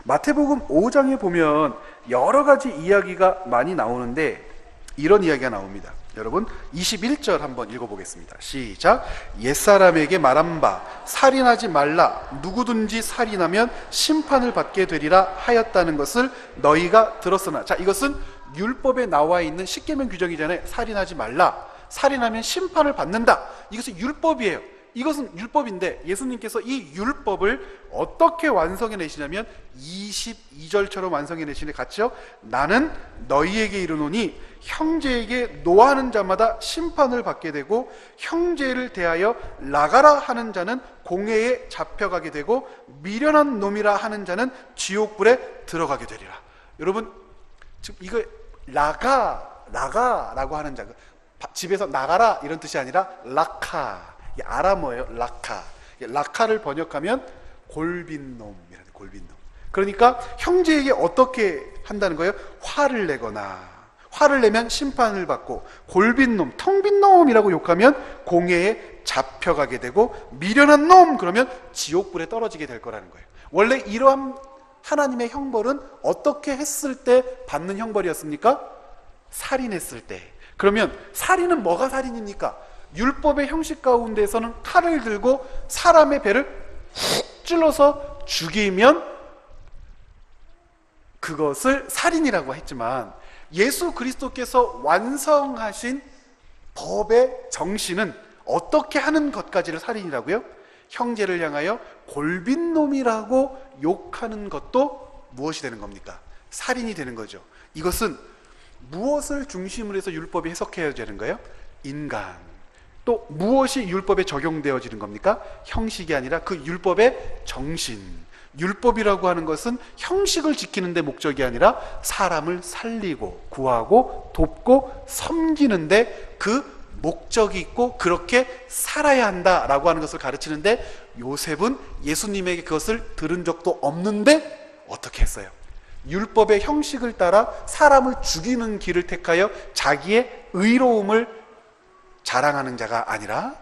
마태복음 5장에 보면 여러 가지 이야기가 많이 나오는데 이런 이야기가 나옵니다. 여러분 21절 한번 읽어보겠습니다. 시작. 옛사람에게 말한 바 살인하지 말라 누구든지 살인하면 심판을 받게 되리라 하였다는 것을 너희가 들었으나. 자, 이것은 율법에 나와 있는 십계명 규정이잖아요. 살인하지 말라, 살인하면 심판을 받는다. 이것은 율법이에요. 이것은 율법인데 예수님께서 이 율법을 어떻게 완성해 내시냐면 22절처럼 완성해 내시네. 같이요. 나는 너희에게 이르노니 형제에게 노하는 자마다 심판을 받게 되고 형제를 대하여 나가라 하는 자는 공회에 잡혀가게 되고 미련한 놈이라 하는 자는 지옥불에 들어가게 되리라. 여러분 지금 이거 나가라고 하는 자, 집에서 나가라 이런 뜻이 아니라 라카, 아람어예요. 라카를 번역하면 골빈놈이라는, 골빈놈. 그러니까 형제에게 어떻게 한다는 거예요? 화를 내거나, 화를 내면 심판을 받고, 골빈놈, 텅빈 놈이라고 욕하면 공회에 잡혀가게 되고, 미련한 놈 그러면 지옥불에 떨어지게 될 거라는 거예요. 원래 이러한 하나님의 형벌은 어떻게 했을 때 받는 형벌이었습니까? 살인했을 때. 그러면 살인은 뭐가 살인입니까? 율법의 형식 가운데서는 칼을 들고 사람의 배를 훅 찔러서 죽이면 그것을 살인이라고 했지만 예수 그리스도께서 완성하신 법의 정신은 어떻게 하는 것까지를 살인이라고요? 형제를 향하여 골빈놈이라고 욕하는 것도 무엇이 되는 겁니까? 살인이 되는 거죠. 이것은 무엇을 중심으로 해서 율법이 해석해야 되는 거예요? 인간. 또 무엇이 율법에 적용되어지는 겁니까? 형식이 아니라 그 율법의 정신. 율법이라고 하는 것은 형식을 지키는 데 목적이 아니라 사람을 살리고 구하고 돕고 섬기는데 그 목적이 있고 그렇게 살아야 한다라고 하는 것을 가르치는데 요셉은 예수님에게 그것을 들은 적도 없는데 어떻게 했어요? 율법의 형식을 따라 사람을 죽이는 길을 택하여 자기의 의로움을 자랑하는 자가 아니라,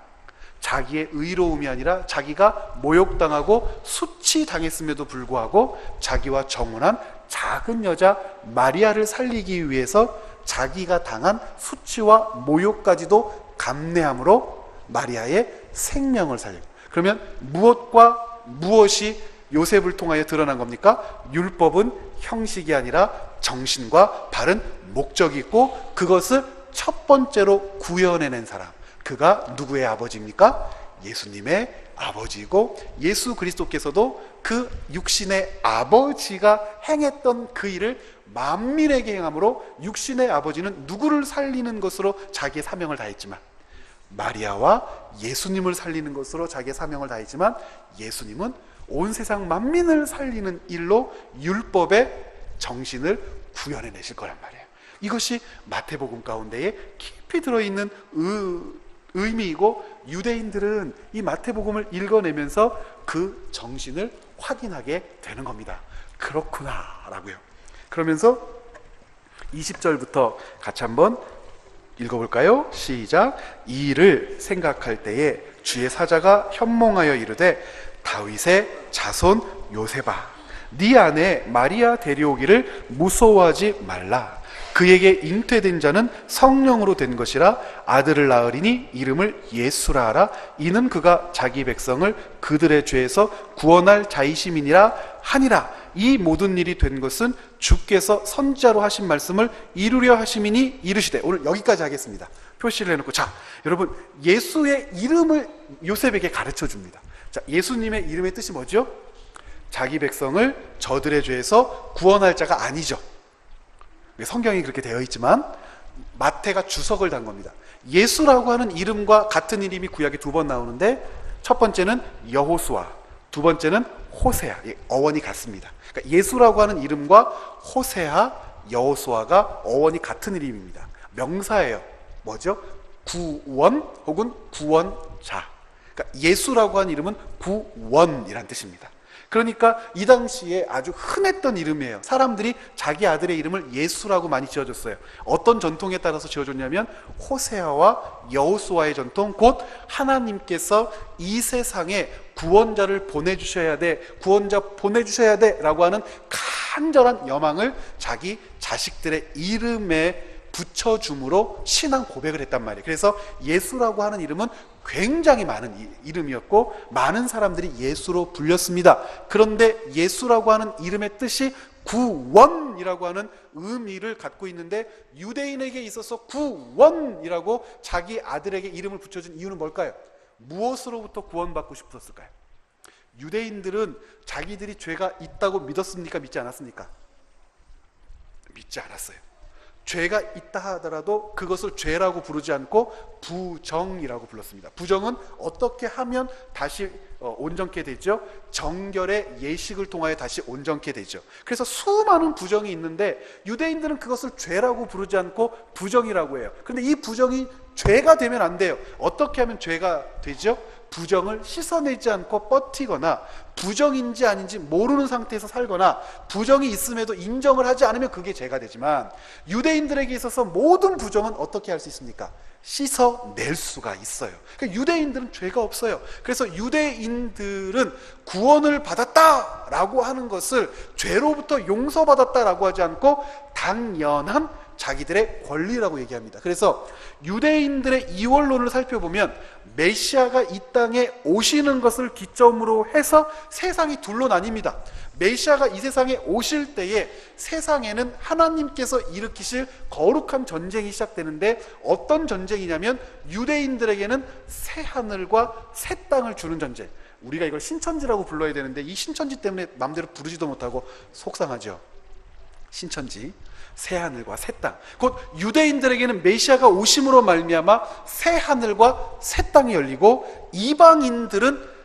자기의 의로움이 아니라 자기가 모욕당하고 수치당했음에도 불구하고 자기와 정혼한 작은 여자 마리아를 살리기 위해서 자기가 당한 수치와 모욕까지도 감내함으로 마리아의 생명을 살리고. 그러면 무엇과 무엇이 요셉을 통하여 드러난 겁니까? 율법은 형식이 아니라 정신과 바른 목적이 있고 그것을 첫 번째로 구현해낸 사람, 그가 누구의 아버지입니까? 예수님의 아버지이고 예수 그리스도께서도 그 육신의 아버지가 행했던 그 일을 만민에게 행함으로 육신의 아버지는 누구를 살리는 것으로 자기의 사명을 다했지만, 마리아와 예수님을 살리는 것으로 자기의 사명을 다했지만 예수님은 온 세상 만민을 살리는 일로 율법의 정신을 구현해내실 거란 말이에요. 이것이 마태복음 가운데에 깊이 들어있는 의미이고 유대인들은 이 마태복음을 읽어내면서 그 정신을 확인하게 되는 겁니다. 그렇구나 라고요. 그러면서 20절부터 같이 한번 읽어볼까요? 시작. 이 일을 생각할 때에 주의 사자가 현몽하여 이르되 다윗의 자손 요셉아, 네 아내 마리아 데려오기를 무서워하지 말라. 그에게 잉태된 자는 성령으로 된 것이라. 아들을 낳으리니 이름을 예수라 하라. 이는 그가 자기 백성을 그들의 죄에서 구원할 자이심이니라 하니라. 이 모든 일이 된 것은 주께서 선지자로 하신 말씀을 이루려 하심이니 이르시되. 오늘 여기까지 하겠습니다. 표시를 해놓고, 자 여러분, 예수의 이름을 요셉에게 가르쳐 줍니다. 자, 예수님의 이름의 뜻이 뭐죠? 자기 백성을 저들의 죄에서 구원할 자가 아니죠. 성경이 그렇게 되어 있지만 마태가 주석을 단 겁니다. 예수라고 하는 이름과 같은 이름이 구약에 2번 나오는데 첫 번째는 여호수아, 두 번째는 호세아. 어원이 같습니다. 그러니까 예수라고 하는 이름과 호세아, 여호수아가 어원이 같은 이름입니다. 명사예요. 뭐죠? 구원 혹은 구원자. 그러니까 예수라고 하는 이름은 구원이란 뜻입니다. 그러니까 이 당시에 아주 흔했던 이름이에요. 사람들이 자기 아들의 이름을 예수라고 많이 지어줬어요. 어떤 전통에 따라서 지어줬냐면 호세아와 여호수아의 전통, 곧 하나님께서 이 세상에 구원자를 보내주셔야 돼, 구원자 보내주셔야 돼 라고 하는 간절한 여망을 자기 자식들의 이름에 붙여줌으로 신앙 고백을 했단 말이에요. 그래서 예수라고 하는 이름은 굉장히 많은 이름이었고 많은 사람들이 예수로 불렸습니다. 그런데 예수라고 하는 이름의 뜻이 구원이라고 하는 의미를 갖고 있는데 유대인에게 있어서 구원이라고 자기 아들에게 이름을 붙여준 이유는 뭘까요? 무엇으로부터 구원받고 싶었을까요? 유대인들은 자기들이 죄가 있다고 믿었습니까? 믿지 않았습니까? 믿지 않았어요. 죄가 있다 하더라도 그것을 죄라고 부르지 않고 부정이라고 불렀습니다. 부정은 어떻게 하면 다시 온전케 되죠? 정결의 예식을 통하여 다시 온전케 되죠. 그래서 수많은 부정이 있는데 유대인들은 그것을 죄라고 부르지 않고 부정이라고 해요. 그런데 이 부정이 죄가 되면 안 돼요. 어떻게 하면 죄가 되죠? 부정을 씻어내지 않고 버티거나 부정인지 아닌지 모르는 상태에서 살거나 부정이 있음에도 인정을 하지 않으면 그게 죄가 되지만 유대인들에게 있어서 모든 부정은 어떻게 할 수 있습니까? 씻어낼 수가 있어요. 그러니까 유대인들은 죄가 없어요. 그래서 유대인들은 구원을 받았다라고 하는 것을 죄로부터 용서받았다라고 하지 않고 당연한 자기들의 권리라고 얘기합니다. 그래서 유대인들의 이원론을 살펴보면 메시아가 이 땅에 오시는 것을 기점으로 해서 세상이 둘로 나뉩니다. 메시아가 이 세상에 오실 때에 세상에는 하나님께서 일으키실 거룩한 전쟁이 시작되는데 어떤 전쟁이냐면 유대인들에게는 새 하늘과 새 땅을 주는 전쟁. 우리가 이걸 신천지라고 불러야 되는데 이 신천지 때문에 마음대로 부르지도 못하고 속상하죠. 신천지, 새 하늘과 새 땅. 곧 유대인들에게는 메시아가 오심으로 말미암아 새 하늘과 새 땅이 열리고 이방인들은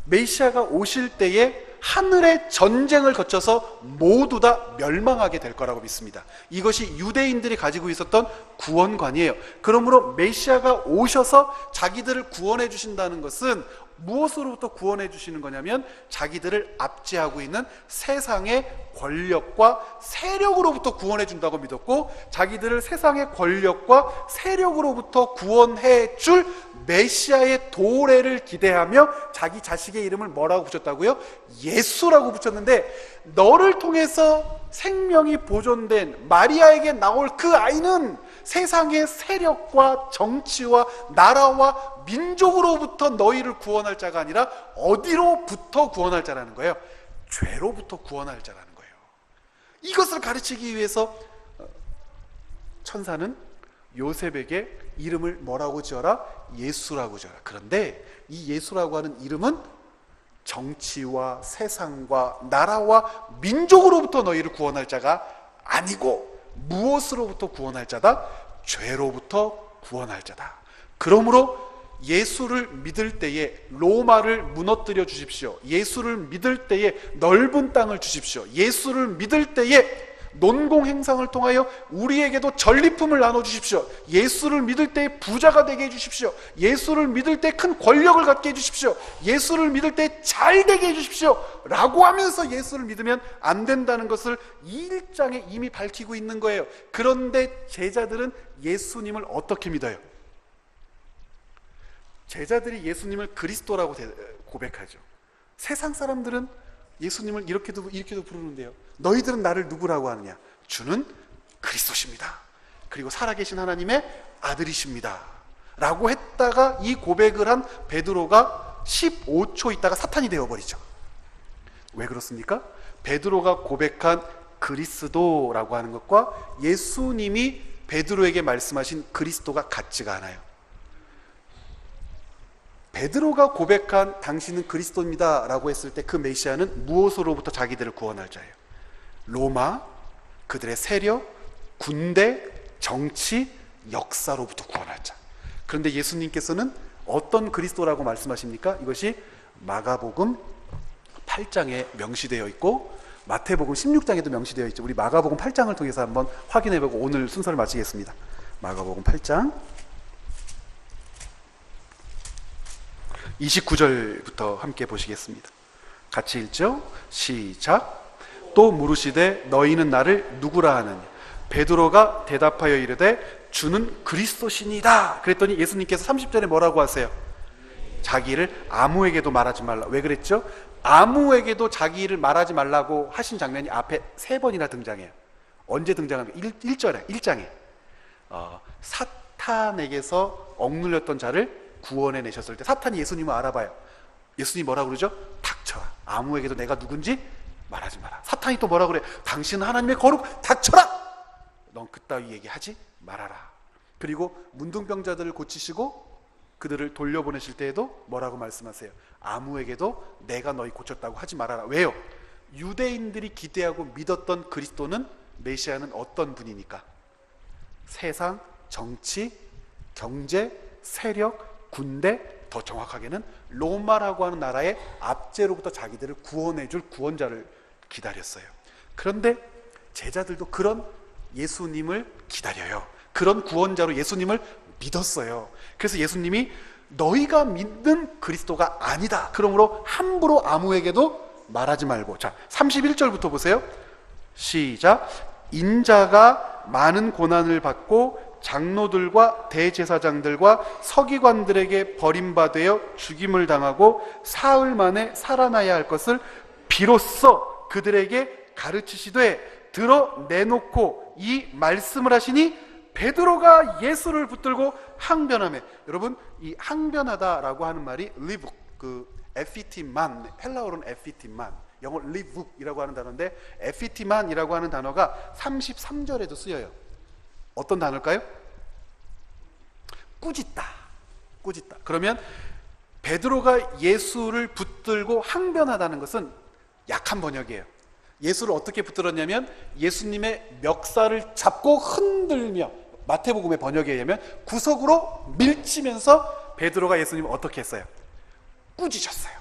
메시아가 오실 때에 하늘의 전쟁을 거쳐서 모두 다 멸망하게 될 거라고 믿습니다. 이것이 유대인들이 가지고 있었던 구원관이에요. 그러므로 메시아가 오셔서 자기들을 구원해 주신다는 것은 무엇으로부터 구원해 주시는 거냐면 자기들을 압제하고 있는 세상의 권력과 세력으로부터 구원해 준다고 믿었고 자기들을 세상의 권력과 세력으로부터 구원해 줄 메시아의 도래를 기대하며 자기 자식의 이름을 뭐라고 붙였다고요? 예수라고 붙였는데 너를 통해서 생명이 보존된 마리아에게 나올 그 아이는 세상의 세력과 정치와 나라와 민족으로부터 너희를 구원할 자가 아니라 어디로부터 구원할 자라는 거예요? 죄로부터 구원할 자라는 거예요. 이것을 가르치기 위해서 천사는 요셉에게 이름을 뭐라고 지어라? 예수라고 지어라. 그런데 이 예수라고 하는 이름은 정치와 세상과 나라와 민족으로부터 너희를 구원할 자가 아니고 무엇으로부터 구원할 자다? 죄로부터 구원할 자다. 그러므로 예수를 믿을 때에 로마를 무너뜨려 주십시오. 예수를 믿을 때에 넓은 땅을 주십시오. 예수를 믿을 때에 논공 행상을 통하여 우리에게도 전리품을 나눠주십시오. 예수를 믿을 때 부자가 되게 해주십시오. 예수를 믿을 때 큰 권력을 갖게 해주십시오. 예수를 믿을 때 잘 되게 해주십시오 라고 하면서 예수를 믿으면 안 된다는 것을 이 1장에 이미 밝히고 있는 거예요. 그런데 제자들은 예수님을 어떻게 믿어요? 제자들이 예수님을 그리스도라고 고백하죠. 세상 사람들은 예수님을 이렇게도 부르는데요. 너희들은 나를 누구라고 하느냐? 주는 그리스도십니다. 그리고 살아계신 하나님의 아들이십니다. 라고 했다가 이 고백을 한 베드로가 15초 있다가 사탄이 되어버리죠. 왜 그렇습니까? 베드로가 고백한 그리스도라고 하는 것과 예수님이 베드로에게 말씀하신 그리스도가 같지가 않아요. 베드로가 고백한 당신은 그리스도입니다 라고 했을 때 그 메시아는 무엇으로부터 자기들을 구원할 자예요? 로마, 그들의 세력, 군대, 정치, 역사로부터 구원할 자. 그런데 예수님께서는 어떤 그리스도라고 말씀하십니까? 이것이 마가복음 8장에 명시되어 있고 마태복음 16장에도 명시되어 있죠. 우리 마가복음 8장을 통해서 한번 확인해보고 오늘 순서를 마치겠습니다. 마가복음 8장 29절부터 함께 보시겠습니다. 같이 읽죠? 시작. 또 물으시되 너희는 나를 누구라 하느냐? 베드로가 대답하여 이르되 주는 그리스도시니이다. 그랬더니 예수님께서 30절에 뭐라고 하세요? 자기를 아무에게도 말하지 말라. 왜 그랬죠? 아무에게도 자기 일을 말하지 말라고 하신 장면이 앞에 3번이나 등장해요. 언제 등장합니까? 1절에 1장에 사탄에게서 억눌렸던 자를 구원해 내셨을 때 사탄이 예수님을 알아봐요. 예수님이 뭐라고 그러죠? 닥쳐라. 아무에게도 내가 누군지 말하지 마라. 사탄이 또 뭐라고 그래? 당신은 하나님의 거룩, 닥쳐라. 넌 그따위 얘기하지 말아라. 그리고 문둥병자들을 고치시고 그들을 돌려보내실 때에도 뭐라고 말씀하세요? 아무에게도 내가 너희 고쳤다고 하지 말아라. 왜요? 유대인들이 기대하고 믿었던 그리스도는, 메시아는 어떤 분이니까? 세상, 정치, 경제, 세력, 군대, 더 정확하게는 로마라고 하는 나라의 압제로부터 자기들을 구원해줄 구원자를 기다렸어요. 그런데 제자들도 그런 예수님을 기다려요. 그런 구원자로 예수님을 믿었어요. 그래서 예수님이 너희가 믿는 그리스도가 아니다. 그러므로 함부로 아무에게도 말하지 말고. 자, 31절부터 보세요. 시작. 인자가 많은 고난을 받고 장로들과 대제사장들과 서기관들에게 버림받아 죽임을 당하고 사흘 만에 살아나야 할 것을 비로소 그들에게 가르치시되 드러내놓고 이 말씀을 하시니 베드로가 예수를 붙들고 항변하며. 여러분, 이 항변하다라고 하는 말이 리북, 에피티만, 헬라어로는 에피티만, 영어 리북이라고 하는 단어인데 에피티만이라고 하는 단어가 33절에도 쓰여요. 어떤 단어일까요? 꾸짖다. 꾸짖다. 그러면 베드로가 예수를 붙들고 항변하다는 것은 약한 번역이에요. 예수를 어떻게 붙들었냐면 예수님의 멱살을 잡고 흔들며, 마태복음의 번역에 의하면 구석으로 밀치면서 베드로가 예수님을 어떻게 했어요? 꾸짖었어요.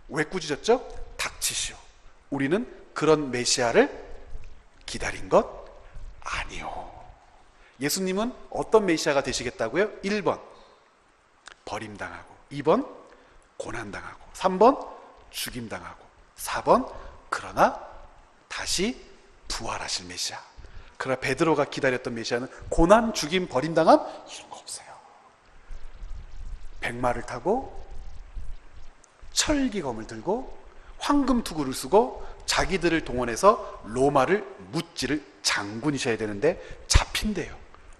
왜 꾸짖었죠? 닥치시오. 우리는 그런 메시아를 기다린 것 아니요. 예수님은 어떤 메시아가 되시겠다고요? 1번 버림당하고, 2번 고난당하고, 3번 죽임당하고, 4번 그러나 다시 부활하실 메시아. 그러나 베드로가 기다렸던 메시아는 고난, 죽임, 버림당함 이런 거 없어요. 백마를 타고 철기검을 들고 황금투구를 쓰고 자기들을 동원해서 로마를 무찌를 장군이셔야 되는데 잡힌대요.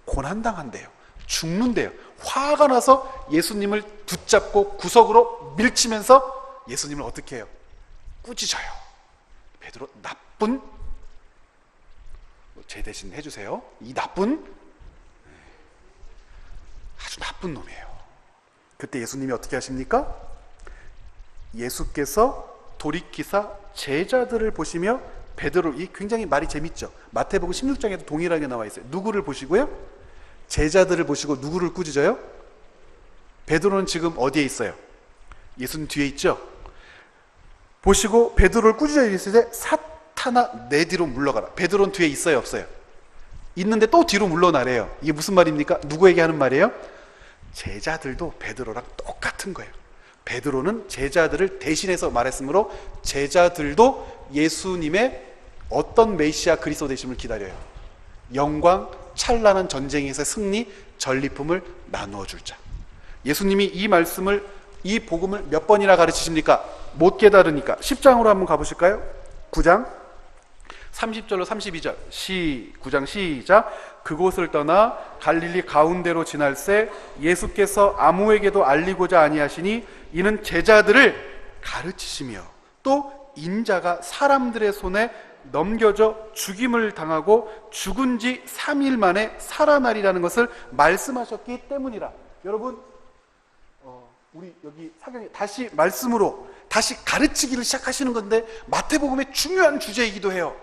고난당한대요. 죽는대요. 화가 나서 예수님을 붙잡고 구석으로 밀치면서 예수님을 어떻게 해요? 꾸짖어요. 베드로 나쁜, 제 대신 해주세요. 이 나쁜, 아주 나쁜 놈이에요. 그때 예수님이 어떻게 하십니까? 예수께서 돌이키사 제자들을 보시며 베드로, 이 굉장히 말이 재밌죠. 마태복음 16장에도 동일하게 나와 있어요. 누구를 보시고요? 제자들을 보시고 누구를 꾸짖어요? 베드로는 지금 어디에 있어요? 예수님 뒤에 있죠? 보시고 베드로를 꾸짖어 이랬을 때 사탄아 내 뒤로 물러가라. 베드로는 뒤에 있어요, 없어요? 있는데 또 뒤로 물러나래요. 이게 무슨 말입니까? 누구에게 하는 말이에요? 제자들도 베드로랑 똑같은 거예요. 베드로는 제자들을 대신해서 말했으므로 제자들도 예수님의 어떤 메시아 그리스도 되심을 기다려요. 영광, 찬란한 전쟁에서 승리, 전리품을 나누어 줄 자. 예수님이 이 말씀을, 이 복음을 몇 번이나 가르치십니까? 못 깨달으니까. 10장으로 한번 가보실까요? 9장 30절로 32절 9장 시작. 그곳을 떠나 갈릴리 가운데로 지날새 예수께서 아무에게도 알리고자 아니하시니 이는 제자들을 가르치시며 또 인자가 사람들의 손에 넘겨져 죽임을 당하고 죽은 지 3일 만에 살아나리라는 것을 말씀하셨기 때문이라. 여러분, 우리 여기 사경에 다시 말씀으로 다시 가르치기를 시작하시는 건데 마태복음의 중요한 주제이기도 해요.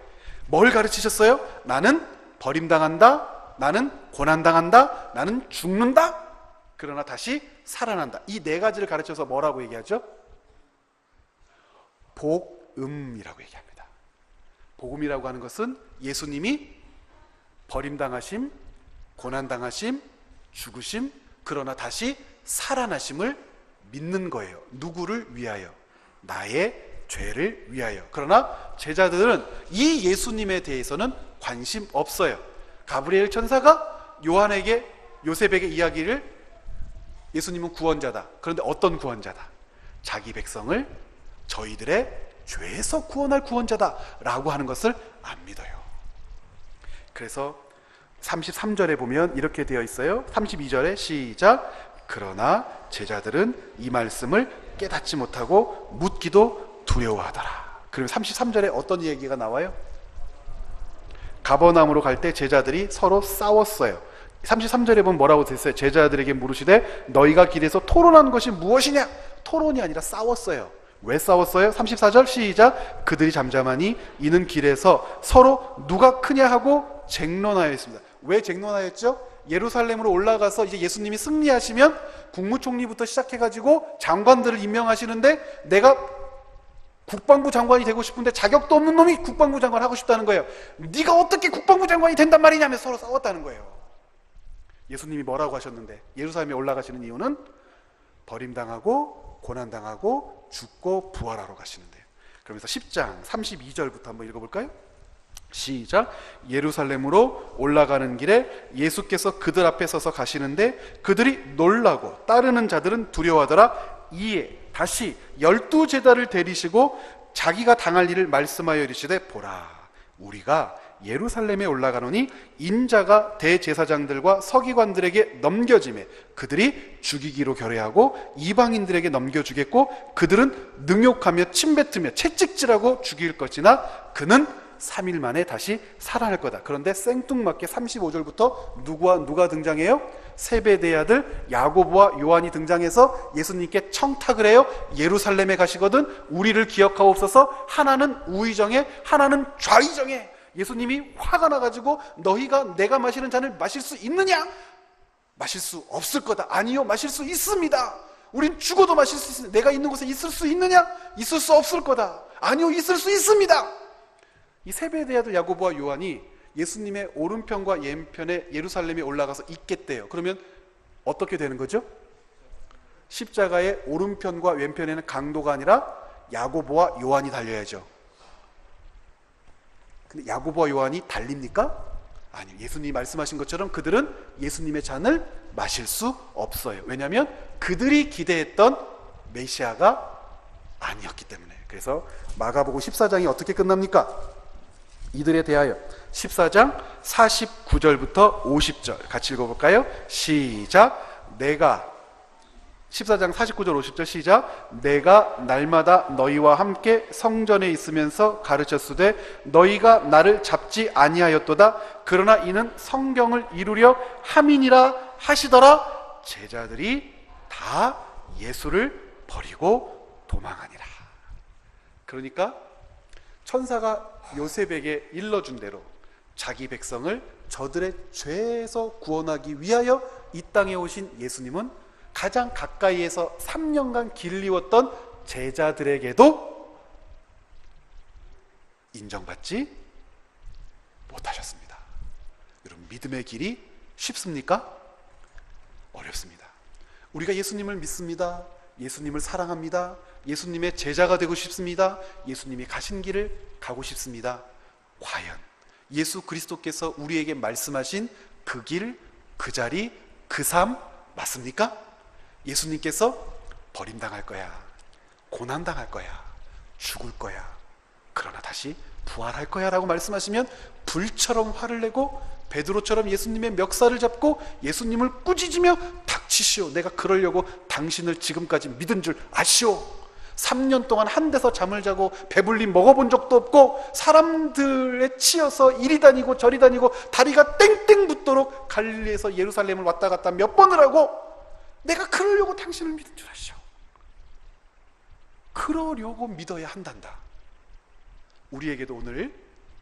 뭘 가르치셨어요? 나는 버림당한다, 나는 고난당한다, 나는 죽는다, 그러나 다시 살아난다. 이 네 가지를 가르쳐서 뭐라고 얘기하죠? 복음이라고 얘기합니다. 복음이라고 하는 것은 예수님이 버림당하심, 고난당하심, 죽으심, 그러나 다시 살아나심을 믿는 거예요. 누구를 위하여? 나의 죄를 위하여. 그러나 제자들은 이 예수님에 대해서는 관심 없어요. 가브리엘 천사가 요셉에게 이야기를, 예수님은 구원자다. 그런데 어떤 구원자다? 자기 백성을 저희들의 죄에서 구원할 구원자다 라고 하는 것을 안 믿어요. 그래서 33절에 보면 이렇게 되어 있어요. 32절에 시작. 그러나 제자들은 이 말씀을 깨닫지 못하고 묻기도 두려워하더라. 그리고 33절에 어떤 얘기가 나와요? 가버나움으로 갈 때 제자들이 서로 싸웠어요. 33절에 보면 뭐라고 됐어요? 제자들에게 물으시되 너희가 길에서 토론한 것이 무엇이냐? 토론이 아니라 싸웠어요. 왜 싸웠어요? 34절 시작. 그들이 잠잠하니 이는 길에서 서로 누가 크냐 하고 쟁론하였습니다. 왜 쟁론하였죠? 예루살렘으로 올라가서 이제 예수님이 승리하시면 국무총리부터 시작해가지고 장관들을 임명하시는데 내가 국방부 장관이 되고 싶은데 자격도 없는 놈이 국방부 장관 하고 싶다는 거예요. 네가 어떻게 국방부 장관이 된단 말이냐며 서로 싸웠다는 거예요. 예수님이 뭐라고 하셨는데? 예루살렘에 올라가시는 이유는 버림당하고 고난당하고 죽고 부활하러 가시는데요. 그러면서 10장 32절부터 한번 읽어볼까요? 시작. 예루살렘으로 올라가는 길에 예수께서 그들 앞에 서서 가시는데 그들이 놀라고 따르는 자들은 두려워하더라. 이에 다시 12제자를 데리시고 자기가 당할 일을 말씀하여 이르시되 보라, 우리가 예루살렘에 올라가노니 인자가 대제사장들과 서기관들에게 넘겨지매 그들이 죽이기로 결의하고 이방인들에게 넘겨주겠고 그들은 능욕하며 침뱉으며 채찍질하고 죽일 것이나 그는 3일 만에 다시 살아날 거다. 그런데 생뚱맞게 35절부터 누가 등장해요? 세베대의 아들 야고보와 요한이 등장해서 예수님께 청탁을 해요. 예루살렘에 가시거든 우리를 기억하옵소서. 하나는 우의정에 하나는 좌의정에. 예수님이 화가 나가지고 너희가 내가 마시는 잔을 마실 수 있느냐? 마실 수 없을 거다. 아니요, 마실 수 있습니다. 우린 죽어도 마실 수 있습니다. 내가 있는 곳에 있을 수 있느냐? 있을 수 없을 거다. 아니요, 있을 수 있습니다. 이 세베대의 아들 야고보와 요한이 예수님의 오른편과 왼편에 예루살렘에 올라가서 있겠대요. 그러면 어떻게 되는 거죠? 십자가의 오른편과 왼편에는 강도가 아니라 야고보와 요한이 달려야죠. 근데 야고보와 요한이 달립니까? 아니요. 예수님이 말씀하신 것처럼 그들은 예수님의 잔을 마실 수 없어요. 왜냐하면 그들이 기대했던 메시아가 아니었기 때문에. 그래서 마가복음 14장이 어떻게 끝납니까? 이들에 대하여 14장 49절부터 50절 같이 읽어볼까요? 시작. 14장 49절 50절 시작. 내가 날마다 너희와 함께 성전에 있으면서 가르쳤으되 너희가 나를 잡지 아니하였도다. 그러나 이는 성경을 이루려 함이니라 하시더라. 제자들이 다 예수를 버리고 도망하니라. 그러니까 천사가 요셉에게 일러준 대로 자기 백성을 저들의 죄에서 구원하기 위하여 이 땅에 오신 예수님은 가장 가까이에서 3년간 길리웠던 제자들에게도 인정받지 못하셨습니다. 여러분, 믿음의 길이 쉽습니까? 어렵습니다. 우리가 예수님을 믿습니다. 예수님을 사랑합니다. 예수님의 제자가 되고 싶습니다. 예수님이 가신 길을 가고 싶습니다. 과연 예수 그리스도께서 우리에게 말씀하신 그 길, 그 자리, 그 삶 맞습니까? 예수님께서 버림당할 거야, 고난당할 거야, 죽을 거야, 그러나 다시 부활할 거야 라고 말씀하시면 불처럼 화를 내고 베드로처럼 예수님의 멱살을 잡고 예수님을 꾸짖으며 닥치시오, 내가 그러려고 당신을 지금까지 믿은 줄 아시오. 3년 동안 한 데서 잠을 자고 배불리 먹어본 적도 없고 사람들에 치여서 이리 다니고 저리 다니고 다리가 땡땡 붙도록 갈릴리에서 예루살렘을 왔다 갔다 몇 번을 하고 내가 그러려고 당신을 믿은 줄 아시오. 그러려고 믿어야 한단다. 우리에게도 오늘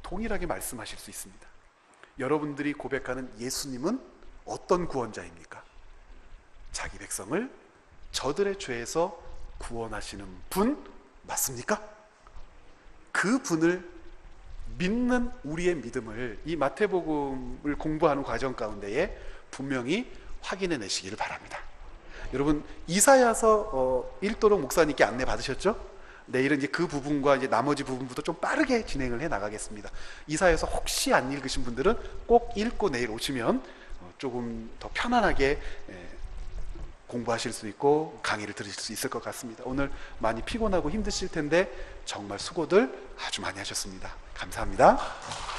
동일하게 말씀하실 수 있습니다. 여러분들이 고백하는 예수님은 어떤 구원자입니까? 자기 백성을 저들의 죄에서 구원하시는 분 맞습니까? 그 분을 믿는 우리의 믿음을 이 마태복음을 공부하는 과정 가운데에 분명히 확인해 내시기를 바랍니다. 여러분, 이사야서 일도록 목사님께 안내 받으셨죠? 내일은 이제 그 부분과 이제 나머지 부분부터 좀 빠르게 진행을 해 나가겠습니다. 이사에서 혹시 안 읽으신 분들은 꼭 읽고 내일 오시면 조금 더 편안하게 공부하실 수 있고 강의를 들으실 수 있을 것 같습니다. 오늘 많이 피곤하고 힘드실 텐데 정말 수고들 아주 많이 하셨습니다. 감사합니다.